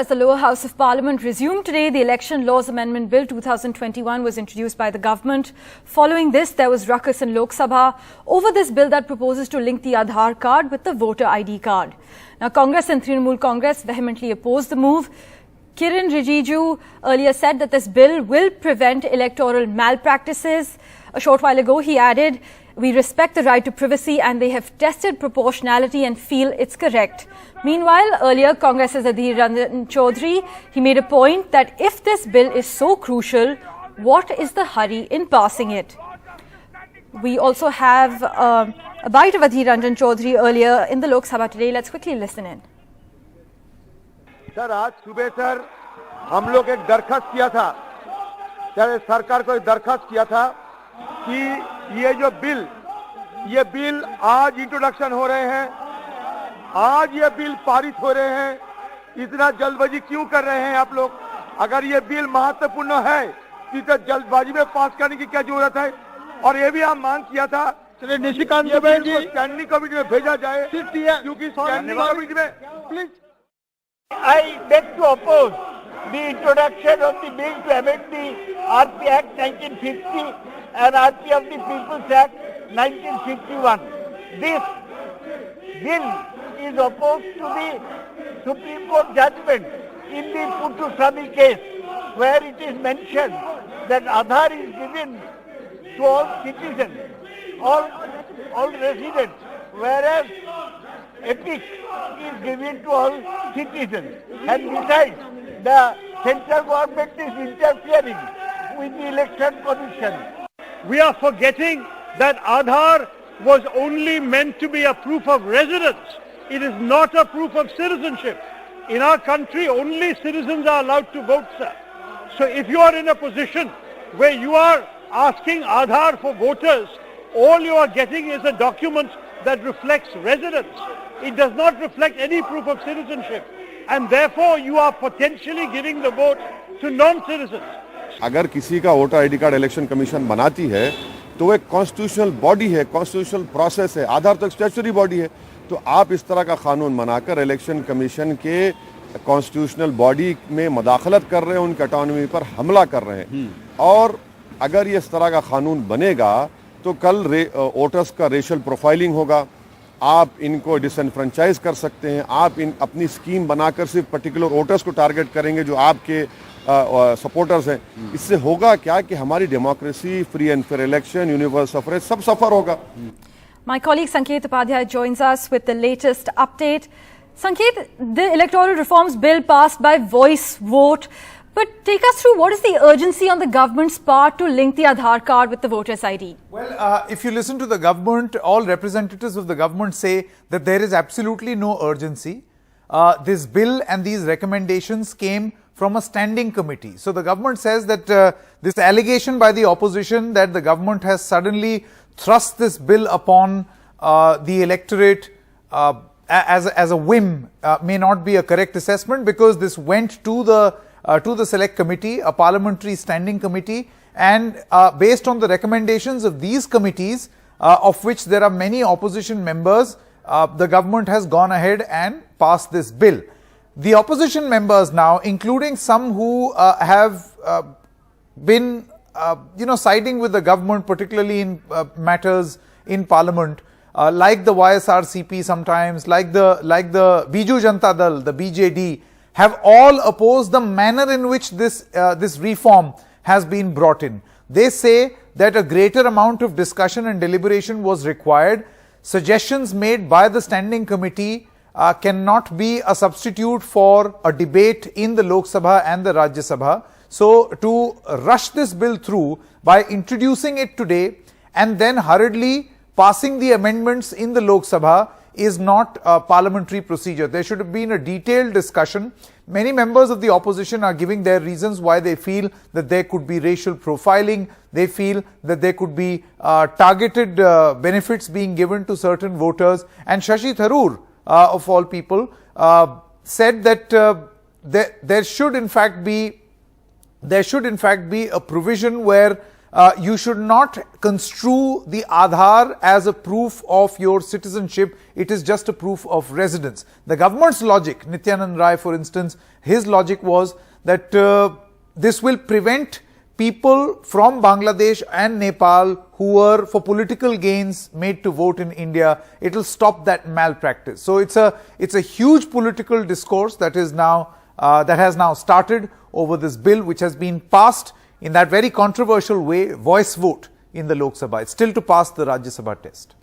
as the lower house of parliament resumed today. The Election Laws Amendment Bill 2021 was introduced by the government. Following this, there was ruckus in Lok Sabha over this bill that proposes to link the Aadhaar card with the voter ID card. Now, Congress and Trinamool Congress vehemently opposed the move. Kiren Rijiju earlier said that this bill will prevent electoral malpractices. A short while ago, he added, "We respect the right to privacy and they have tested proportionality and feel it's correct." Meanwhile, earlier, Congress's Adhir Ranjan Chaudhary, he made a point that if this bill is so crucial, what is the hurry in passing it? We also have a bite of Adhir Ranjan Chaudhary earlier in the Lok Sabha today. Let's quickly listen in. Sir, आज सुबह sir हम लोग एक दरखास्त किया था, sir सरकार को एक दरखास्त किया था कि ये बिल आज इंट्रोडक्शन हो रहे हैं, आज ये बिल पारित हो रहे हैं, इतना जल्दबाजी क्यों कर रहे हैं आप लोग? अगर ये बिल महत्वपूर्ण है तो जल्दबाजी में पास करने की क्या जरूरत है? और ये भी हम मांग किया था निशिकांत दुबे जी स्टैंडिंग कमेटी में भेजा जाए, क्योंकि स्टैंडिंग कमेटी में please I beg to oppose the introduction of the bill to amend the RP Act 1950 and RP of the People's Act 1951. This bill is opposed to the Supreme Court judgment in the Puttuswamy case, where it is mentioned that Aadhaar is given to all citizens, all residents, whereas EPIC is given to all citizens. And besides, the central government is interfering with the election commission. We are forgetting that Aadhaar was only meant to be a proof of residence. It is not a proof of citizenship. In our country, only citizens are allowed to vote, sir. So if you are in a position where you are asking Aadhaar for voters, all you are getting is a document that reflects residence. It does not reflect any proof of citizenship, and therefore you are potentially giving the vote to non-citizens. अगर किसी का voter ID card election commission बनाती है तो वो एक constitutional body है, constitutional process है, आधार तो एक स्टैट्यूटरी बॉडी है। तो आप इस तरह का कानून बनाकर इलेक्शन कमीशन के कॉन्स्टिट्यूशननल बॉडी में मदाखलत कर रहे हैं, उनकी ऑटोनॉमी पर हमला कर रहे हैं। और अगर ये इस तरह का कानून बनेगा तो कल वोटर्स का रेशियल प्रोफाइलिंग होगा, आप इनको डिसएनफ्रेंचाइज कर सकते हैं, आप अपनी स्कीम बनाकर सिर्फ पर्टिकुलर वोटर्स को टारगेट करेंगे जो आपके सपोर्टर्स हैं। इससे होगा क्या कि हमारी democracy, free and fair election, universal suffrage सब सफर होगा। My colleague Sanket Upadhyay joins us with the latest update. Sanket, the electoral reforms bill passed by voice vote. But take us through, what is the urgency on the government's part to link the Aadhaar card with the voter's ID? Well, if you listen to the government, all representatives of the government say that there is absolutely no urgency. This bill and these recommendations came from a standing committee. So the government says that this allegation by the opposition that the government has suddenly thrust this bill upon the electorate as a whim may not be a correct assessment, because this went to the select committee, a parliamentary standing committee, and based on the recommendations of these committees, of which there are many opposition members, the government has gone ahead and passed this bill. The opposition members now, including some who have been siding with the government, particularly in matters in parliament, like the YSRCP sometimes, like the Biju Janata Dal, the BJD, have all opposed the manner in which this reform has been brought in. They say that a greater amount of discussion and deliberation was required. Suggestions made by the standing committee cannot be a substitute for a debate in the Lok Sabha and the Rajya Sabha. So to rush this bill through by introducing it today and then hurriedly passing the amendments in the Lok Sabha is not a parliamentary procedure. There should have been a detailed discussion. Many members of the opposition are giving their reasons why they feel that there could be racial profiling. They feel that there could be targeted benefits being given to certain voters. And Shashi Tharoor, of all people, said that there should in fact be a provision where you should not construe the Aadhaar as a proof of your citizenship. It is just a proof of residence. The government's logic, Nityanand Rai for instance, his logic was that this will prevent people from Bangladesh and Nepal who were for political gains made to vote in India. It will stop that malpractice. So it's a huge political discourse that is now that has now started over this bill, which has been passed in that very controversial way, voice vote in the Lok Sabha. It's still to pass the Rajya Sabha test.